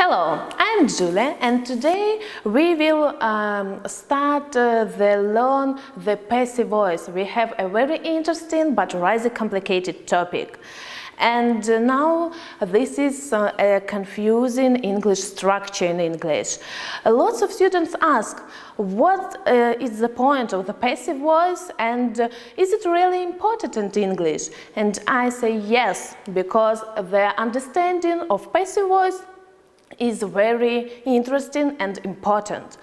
Hello, I'm Julia, and today we will start learn the passive voice. We have a very interesting but rather complicated topic. And now this is a confusing English structure in English. Lots of students ask, what is the point of the passive voice and is it really important in English? And I say yes, because the understanding of passive voice is very interesting and important.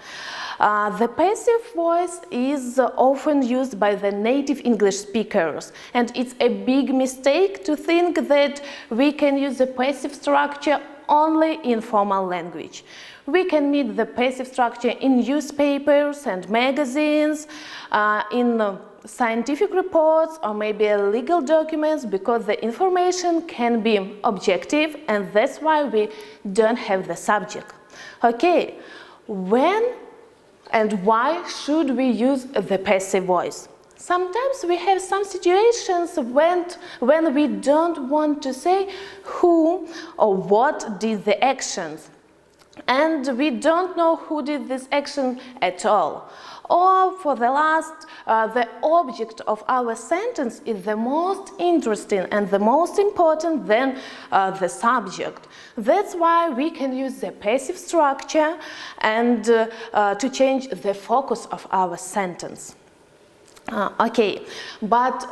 The passive voice is often used by the native English speakers, and it's a big mistake to think that we can use the passive structure only in formal language. We can meet the passive structure in newspapers and magazines, in scientific reports or maybe legal documents, because the information can be objective, and that's why we don't have the subject. Okay, when and why should we use the passive voice? Sometimes we have some situations when we don't want to say who or what did the actions, and we don't know who did this action at all. Or for the last, the object of our sentence is the most interesting and the most important than the subject. That's why we can use the passive structure and to change the focus of our sentence. Okay, but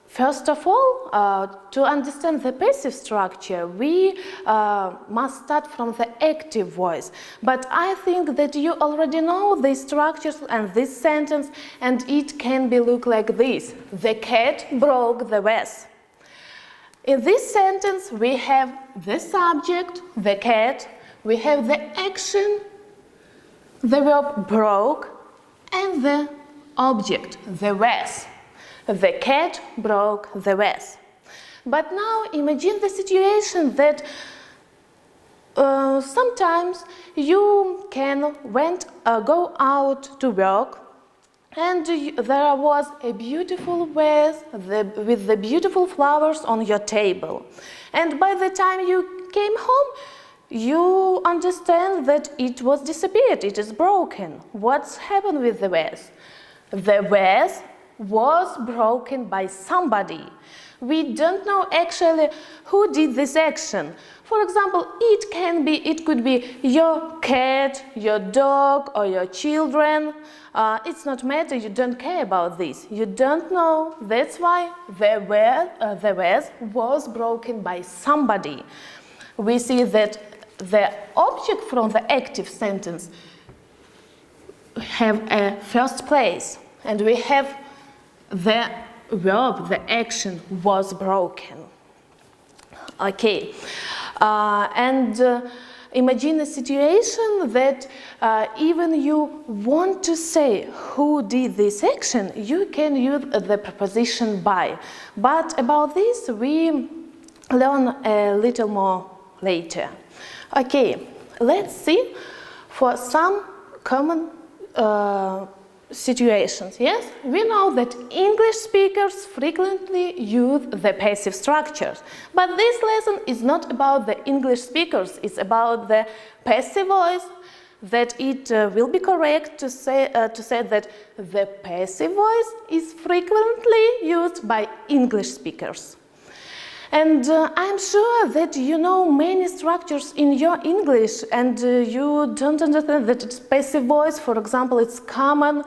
first of all, to understand the passive structure, we must start from the active voice. But I think that you already know the structures and this sentence, and it can be look like this. The cat broke the vase. In this sentence, we have the subject, the cat, we have the action, the verb broke, and the object, the vase. The cat broke the vase. But now imagine the situation that sometimes you can go out to work, and there was a beautiful vase with the beautiful flowers on your table. And by the time you came home, you understand that it was disappeared, it is broken. What's happened with the vase? The vase was broken by somebody. We don't know actually who did this action. For example, it could be your cat, your dog, or your children. It's not matter, you don't care about this. You don't know. That's why the vase was broken by somebody. We see that the object from the active sentence have a first place, and we have the verb, the action was broken. Okay, imagine a situation that even you want to say who did this action, you can use the preposition by. But about this we learn a little more later. Okay, let's see for some common situations. Yes, we know that English speakers frequently use the passive structures, but this lesson is not about the English speakers, it's about the passive voice, that it will be correct to say that the passive voice is frequently used by English speakers. And I'm sure that you know many structures in your English, and you don't understand that it's passive voice. For example, it's common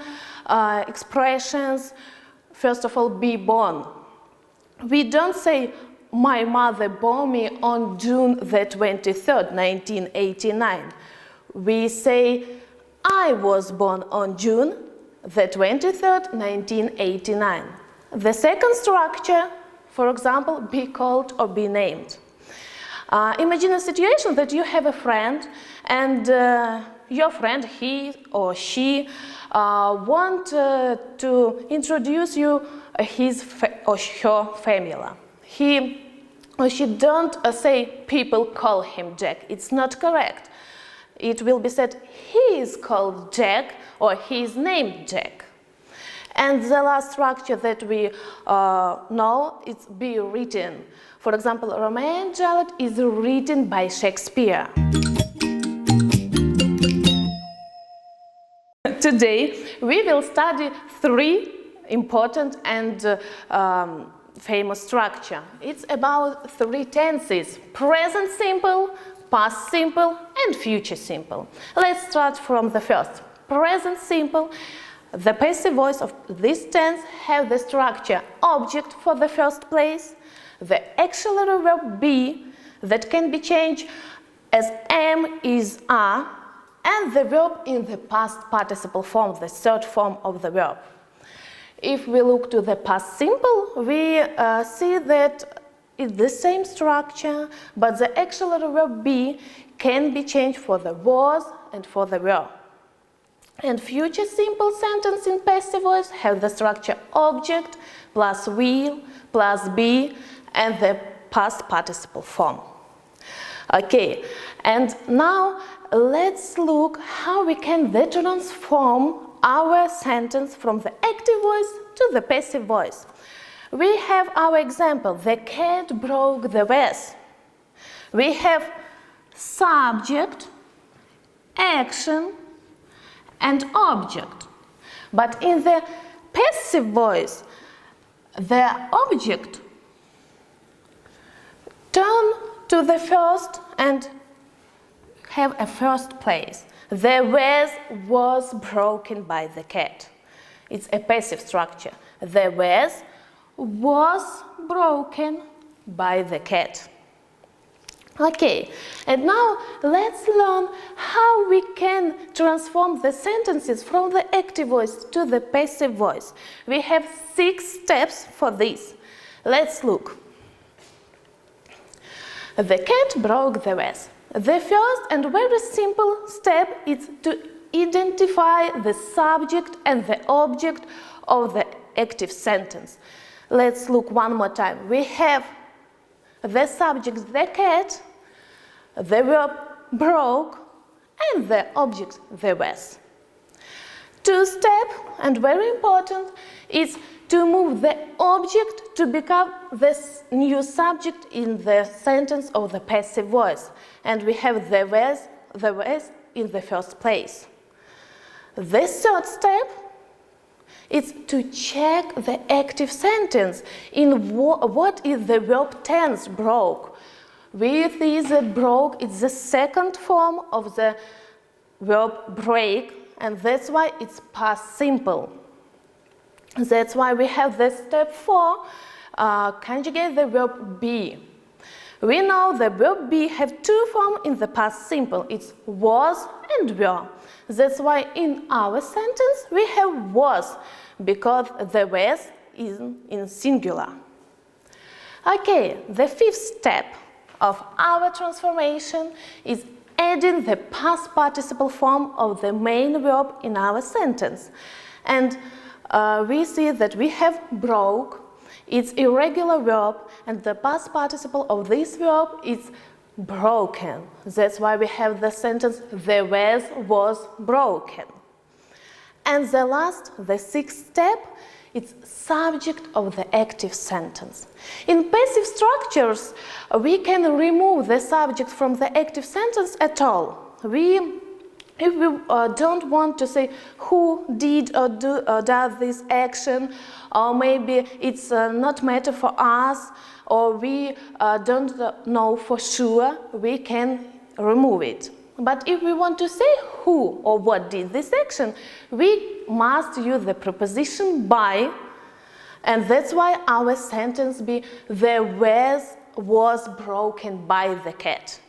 expressions. First of all, be born. We don't say, my mother bore me on June the 23rd, 1989. We say, I was born on June the 23rd, 1989. The second structure, for example, be called or be named. Imagine a situation that you have a friend, and your friend, he or she, want to introduce you his or her family. He or she don't say people call him Jack. It's not correct. It will be said he is called Jack or he is named Jack. And the last structure that we know is be written. For example, Romeo and Juliet is written by Shakespeare. Today we will study three important and famous structure. It's about three tenses: present simple, past simple and future simple. Let's start from the first. Present simple. The passive voice of this tense have the structure object for the first place, the auxiliary verb be that can be changed as am, is, are, and the verb in the past participle form, the third form of the verb. If we look to the past simple, we see that it's the same structure, but the auxiliary verb be can be changed for the was and for the were. And future simple sentence in passive voice have the structure object plus will plus be and the past participle form. Okay, and now let's look how we can transform our sentence from the active voice to the passive voice. We have our example, the cat broke the vase. We have subject, action, and object. But in the passive voice, the object turn to the first and have a first place. The vase was broken by the cat. It's a passive structure. The vase was broken by the cat. Okay, and now let's learn how we can transform the sentences from the active voice to the passive voice. We have 6 steps for this. Let's look. The cat broke the vase. The first and very simple step is to identify the subject and the object of the active sentence. Let's look one more time. We have the subject, the cat, the verb broke, and the object, the vase. 2 step, and very important, is to move the object to become the new subject in the sentence of the passive voice. And we have the vase in the first place. The 3rd step is to check the active sentence in what is the verb tense broke. With this broke, it's the 2nd form of the verb break, and that's why it's past simple. That's why we have the step 4, conjugate the verb be. We know the verb be have 2 forms in the past simple. It's was and were. That's why in our sentence we have was, because the was is in singular. Okay, the 5th step of our transformation is adding the past participle form of the main verb in our sentence. And we see that we have broke, it's irregular verb, and the past participle of this verb is broken. That's why we have the sentence, the vase was broken. And the last, the 6th step, it's subject of the active sentence. In passive structures, we can remove the subject from the active sentence at all. If we don't want to say who did or does this action, or maybe it's not matter for us, or we don't know for sure, we can remove it. But if we want to say who or what did this action, we must use the preposition by, and that's why our sentence be the vase was broken by the cat.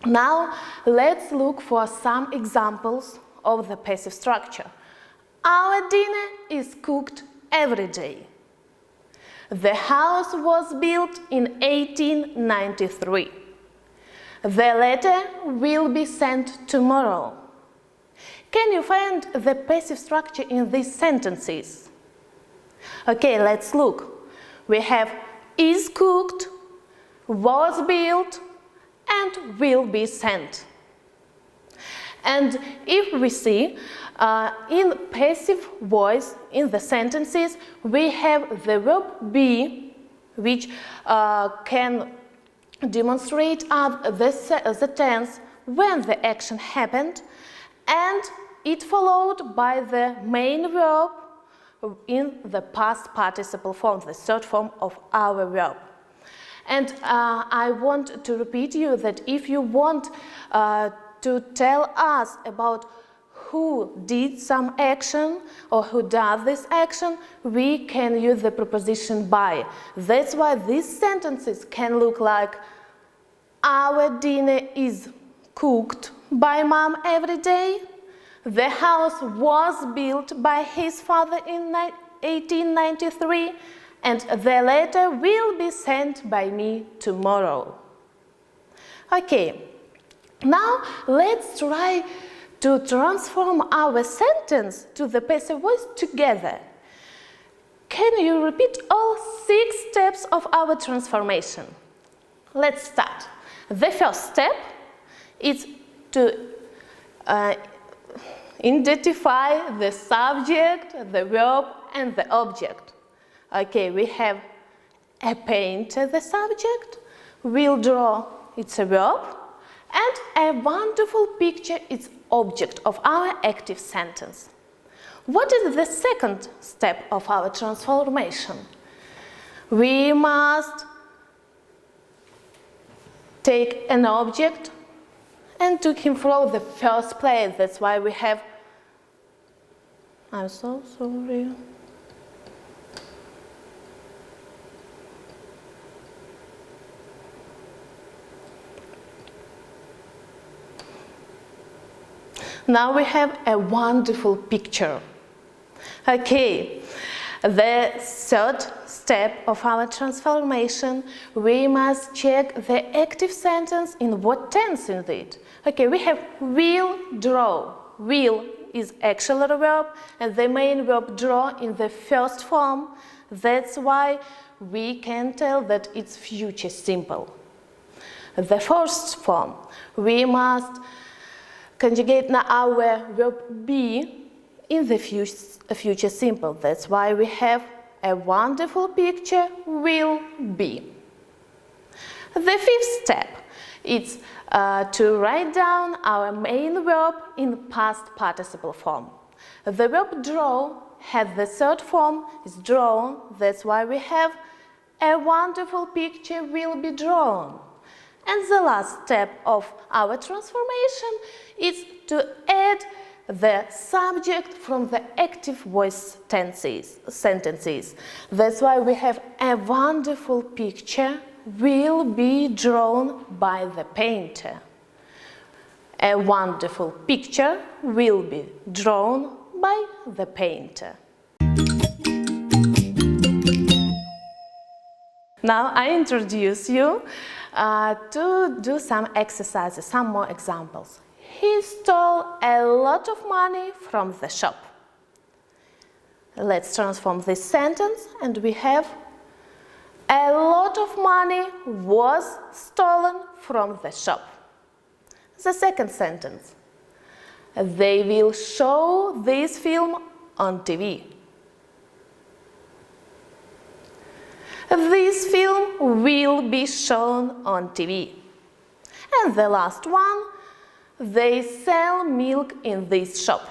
Now let's look for some examples of the passive structure. Our dinner is cooked every day. The house was built in 1893. The letter will be sent tomorrow. Can you find the passive structure in these sentences? Okay, let's look. We have is cooked, was built, and will be sent. And if we see in passive voice in the sentences, we have the verb be, which can demonstrate the tense when the action happened, and it followed by the main verb in the past participle form, the third form of our verb. And I want to repeat you that if you want to tell us about who did some action or who does this action, we can use the preposition by. That's why these sentences can look like our dinner is cooked by mom every day. The house was built by his father in 1893, and the letter will be sent by me tomorrow. Okay, now let's try to transform our sentence to the passive voice together. Can you repeat all 6 steps of our transformation? Let's start. The first step is to identify the subject, the verb, and the object. Okay, we have a painter, the subject, we'll draw, it's a verb, and a wonderful picture is object of our active sentence. What is the second step of our transformation? We must take an object and took him from the first place. That's why we have, I'm so sorry. Now we have a wonderful picture. Okay, the third step of our transformation, we must check the active sentence in what tense is it. Okay, we have will draw. Will is auxiliary verb and the main verb draw in the first form. That's why we can tell that it's future simple. The first form, we must conjugate now our verb be in the future simple. That's why we have a wonderful picture will be. The fifth step is to write down our main verb in past participle form. The verb draw has the third form, is drawn. That's why we have a wonderful picture will be drawn. And the last step of our transformation is to add the subject from the active voice sentences. That's why we have a wonderful picture will be drawn by the painter. A wonderful picture will be drawn by the painter. Now I introduce you to do some exercises, some more examples. He stole a lot of money from the shop. Let's transform this sentence and we have a lot of money was stolen from the shop. The second sentence. They will show this film on TV. This film will be shown on TV. And the last one, they sell milk in this shop.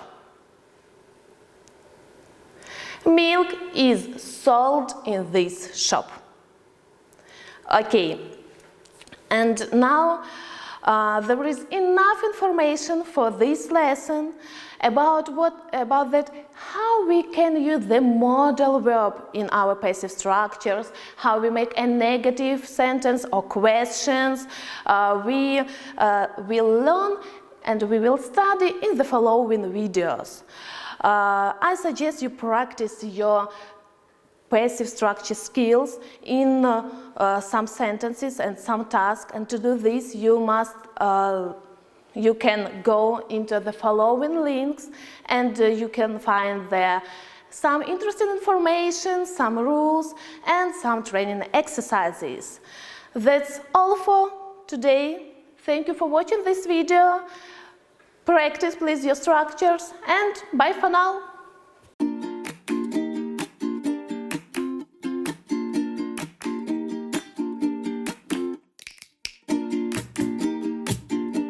Milk is sold in this shop. Okay, and now there is enough information for this lesson about how we can use the modal verb in our passive structures, how we make a negative sentence or questions. We will learn and we will study in the following videos. I suggest you practice your passive structure skills in some sentences and some tasks, and to do this you can go into the following links and you can find there some interesting information, some rules and some training exercises. That's all for today. Thank you for watching this video. Practice please your structures and bye for now.